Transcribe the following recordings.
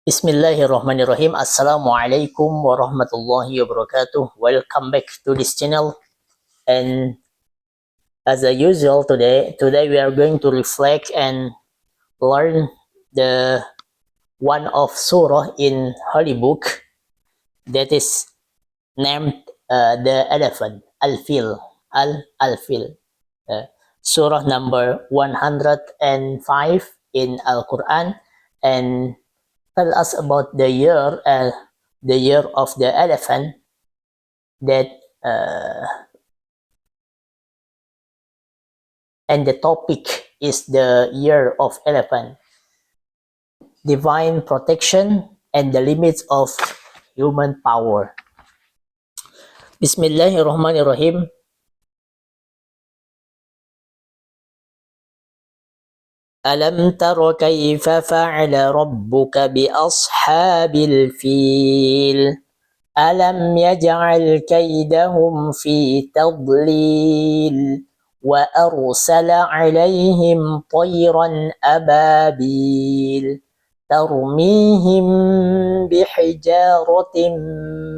Bismillahirrahmanirrahim. Assalamualaikum warahmatullahi wabarakatuh. Welcome back to this channel. And as usual, today we are going to reflect and learn the one of surah in Holy Book that is named the elephant, Al-Fil, Al-Fil. Surah number 105 in Al-Quran, and tell us about the year of the elephant that and the topic is the year of elephant, divine protection and the limits of human power. Bismillahirrahmanirrahim. ألم تر كيف فعل ربك بأصحاب الفيل ألم يجعل كيدهم في تضليل وأرسل عليهم طيرا أبابيل ترميهم بحجارة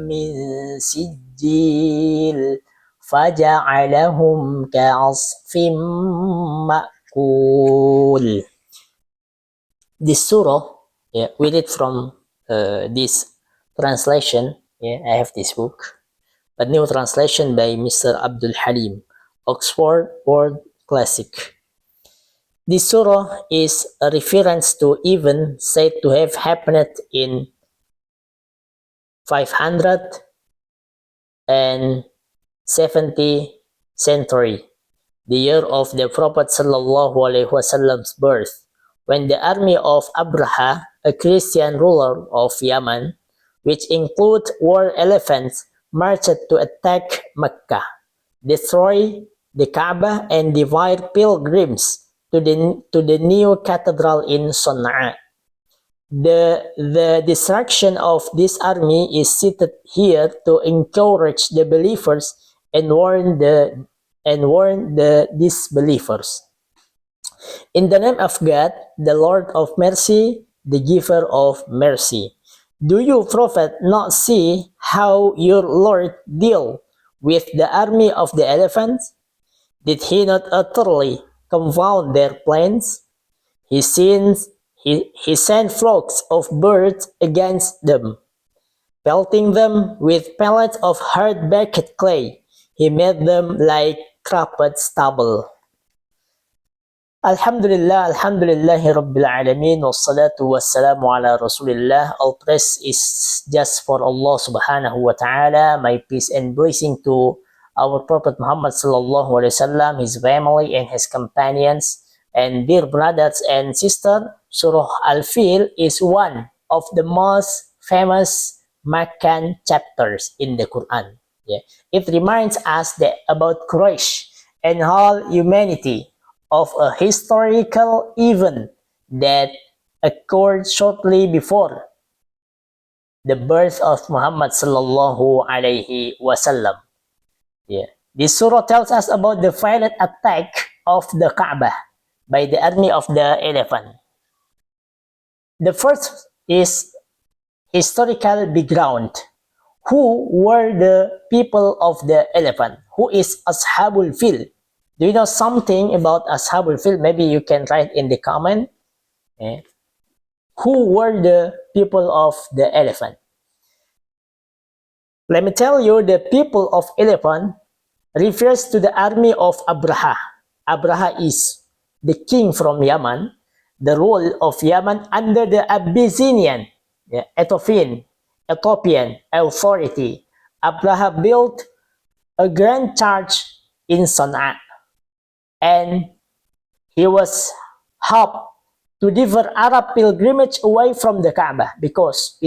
من سجيل فجعلهم كعصف مأكول. This surah, we read from this translation. I have this book, a new translation by Mr. Abdul Halim, Oxford World Classic. This surah is a reference to event said to have happened in 570 century, the year of the Prophet Sallallahu Alaihi Wasallam's birth, when the army of Abraha, a Christian ruler of Yemen, which include war elephants, marched to attack Mecca, destroy the Kaaba, and divide pilgrims to the new cathedral in Sana'a. The destruction of this army is cited here to encourage the believers and warn the disbelievers. In the name of God, the Lord of mercy, the giver of mercy. Do you, prophet, not see how your Lord deal with the army of the elephants? Did he not utterly confound their plans? He sent flocks of birds against them, pelting them with pellets of hard-baked clay. He made them like crumpled stubble. Alhamdulillah, Alhamdulillahi Rabbil Alamin, wassalatu wassalamu ala Rasulillah. All praise is just for Allah subhanahu wa ta'ala. My peace and blessing to our Prophet Muhammad sallallahu alaihi wasallam, his family and his companions. And dear brothers and sisters, Surah Al-Fil is one of the most famous Meccan chapters in the Quran. It reminds us about Quraysh and all humanity of a historical event that occurred shortly before the birth of Muhammad sallallahu alaihi wasallam. This surah tells us about the violent attack of the Kaaba by the army of the elephant. The first is historical background. Who were the people of the elephant? Who is Ashabul Fil? Do you know something about Ashabul Fil? Maybe you can write in the comment. Who were the people of the elephant? Let me tell you, the people of elephant refers to the army of Abraha. Abraha is the king from Yemen, the rule of Yemen under the Abyssinian, Ethiopian authority. Abraha built a grand church in Sana'a, and he was helped to divert Arab pilgrimage away from the Kaaba, because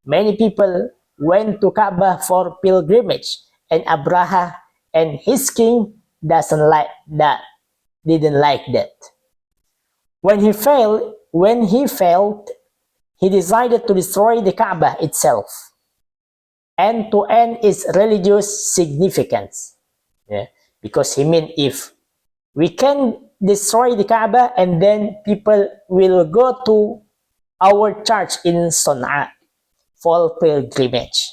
many people went to Kaaba for pilgrimage, and Abraha and his king didn't like that. When he failed, he decided to destroy the Kaaba itself and to end its religious significance. Because he meant, if we can destroy the Kaaba and then people will go to our church in Sana'a for pilgrimage.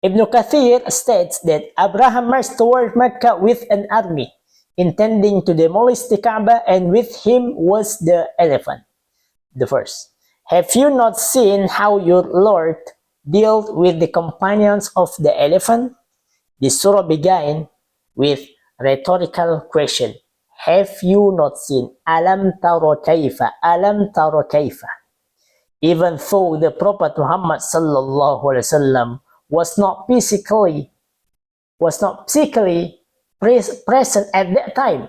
Ibn Kathir states that Abraham marched toward Mecca with an army, intending to demolish the Kaaba, and with him was the elephant. The verse, have you not seen how your Lord dealt with the companions of the elephant? The surah began with rhetorical question. Have you not seen? Alam taro kaifa? Alam taro kaifa? Even though the Prophet Muhammad sallallahu alaihi wasallam was not physically present at that time,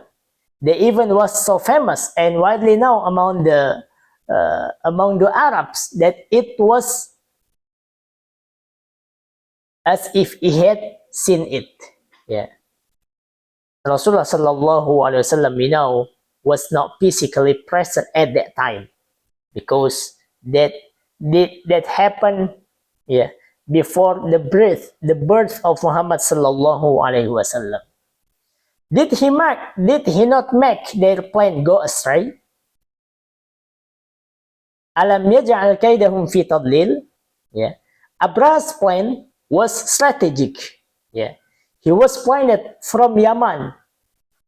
the event was so famous and widely known among the Arabs that it was as if he had seen it. Yeah. Rasulullah sallallahu alaihi wasallam, was not physically present at that time because that happened, yeah, before the birth of Muhammad sallallahu alaihi wasallam. Did he not make their plan go astray? Alam yaj'al kaydahum fi tadlil? Yeah. Abraha's plan was strategic. Yeah. He was planned from Yaman,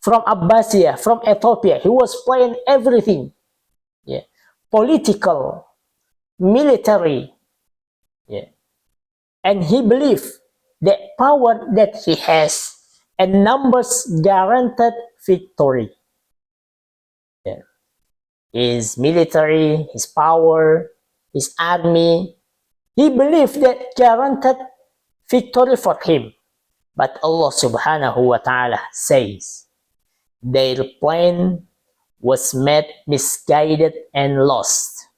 from Abbasia, from Ethiopia. He was planning everything. Yeah. Political, military. Yeah. And he believed the power that he has and numbers guaranteed victory. Yeah. His military, his power, his army, he believed that guaranteed victory for him. But Allah subhanahu wa ta'ala says, their plan was misguided and lost.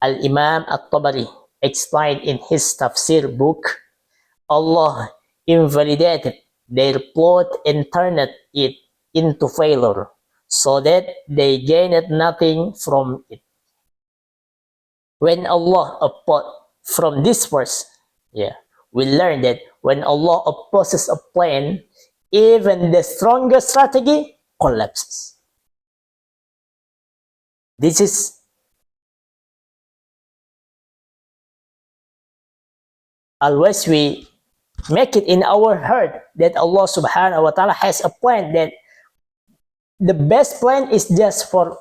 Al-Imam At-Tabari explained in his tafsir book, Allah invalidated their plot and turned it into failure, so that they gained nothing from it. When Allah from this verse, yeah, we learn that when Allah opposes a plan, even the strongest strategy collapses. This is always we make it in our heart that Allah subhanahu wa ta'ala has a plan, that the best plan is just from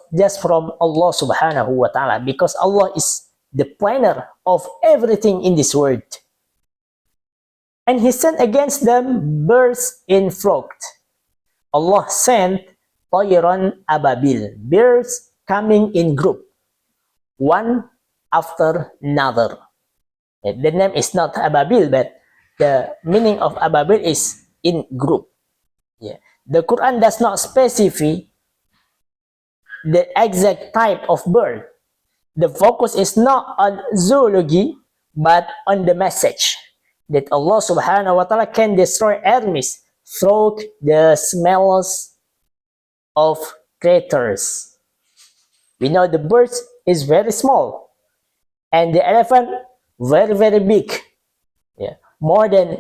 Allah subhanahu wa ta'ala, because Allah is the planner of everything in this world. And he sent against them birds in flock. Allah sent Tayran Ababil, birds coming in group, one after another. The name is not Ababil, but the meaning of Ababil is in group. Yeah. The Quran does not specify the exact type of bird. The focus is not on zoology, but on the message that Allah subhanahu wa ta'ala can destroy enemies through the smells of creatures. We know the bird is very small and the elephant very, very big. Yeah, more than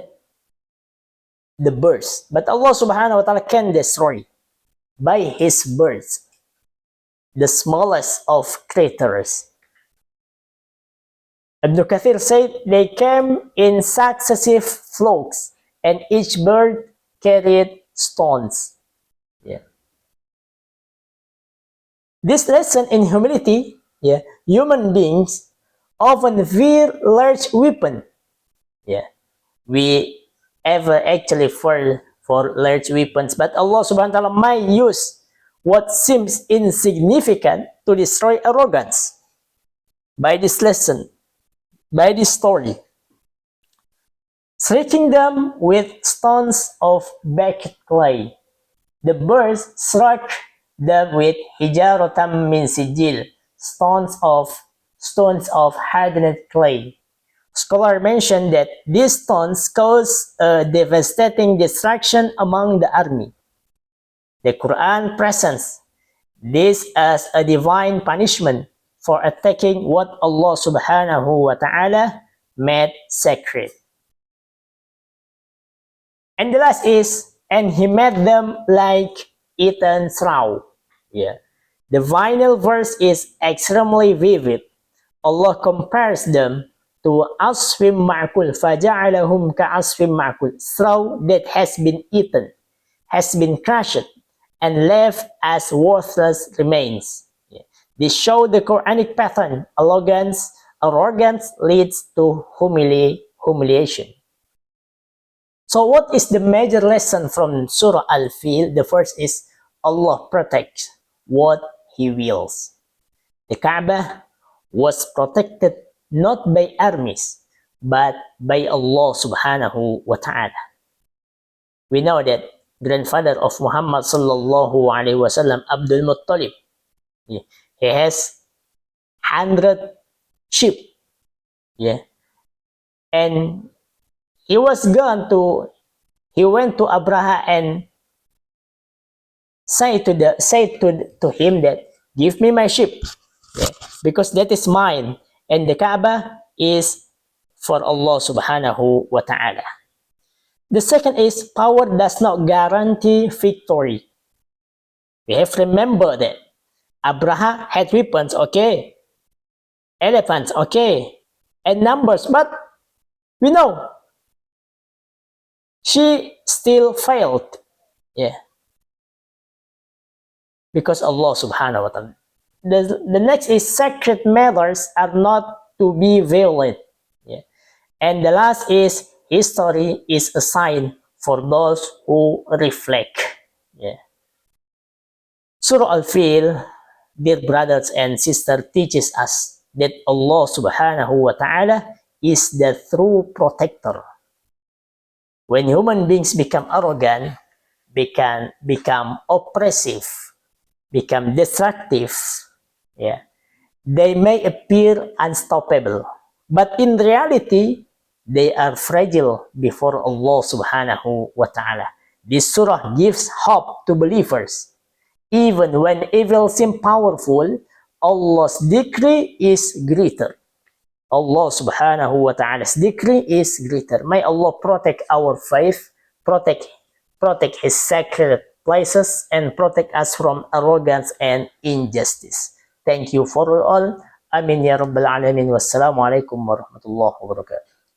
the birds. But Allah subhanahu wa ta'ala can destroy by his birds the smallest of creatures. Ibn Kathir said they came in successive flocks and each bird carried stones. Yeah. This lesson in humility, yeah, human beings often fear large weapon. Yeah. We ever actually fall for large weapons, but Allah subhanahu wa ta'ala might use what seems insignificant to destroy arrogance. By this lesson, by this story, striking them with stones of baked clay, the birds struck them with hijaratam min sijil, stones of hardened clay. Scholar mentioned that these stones caused a devastating destruction among the army. The Quran presents this as a divine punishment for attacking what Allah subhanahu wa ta'ala made sacred. And the last is, and he made them like eaten straw. Yeah. The final verse is extremely vivid. Allah compares them to asfim ma'kul, faja'alahum ka'asfim ma'kul, straw that has been eaten, has been crushed, and left as worthless remains. This show the Quranic pattern. Arrogance leads to humiliation. So what is the major lesson from Surah Al-Fil? The first is Allah protects what He wills. The Kaaba was protected not by armies, but by Allah subhanahu wa ta'ala. We know that grandfather of Muhammad sallallahu alaihi wasallam, Abdul Muttalib, he has 100 sheep. And he went to Abraha and say to him that, give me my sheep, because that is mine, and the Kaaba is for Allah subhanahu wa ta'ala. The second is power does not guarantee victory. We have to remember that Abraha had weapons, okay, elephants, okay, and numbers, but we know she still failed, because Allah subhanahu wa ta'ala. The next is sacred matters are not to be violent. And the last is history is a sign for those who reflect. Surah Al-Fil, dear brothers and sisters, teaches us that Allah subhanahu wa ta'ala is the true protector. When human beings become arrogant, become oppressive, become destructive, they may appear unstoppable, but in reality, they are fragile before Allah subhanahu wa ta'ala. This surah gives hope to believers. Even when evil seems powerful, Allah's decree is greater. Allah subhanahu wa ta'ala's decree is greater. May Allah protect our faith, protect His sacred places, and protect us from arrogance and injustice. Thank you for all. Amin ya Rabbal Alamin. Wassalamu alaikum warahmatullahi wabarakatuh.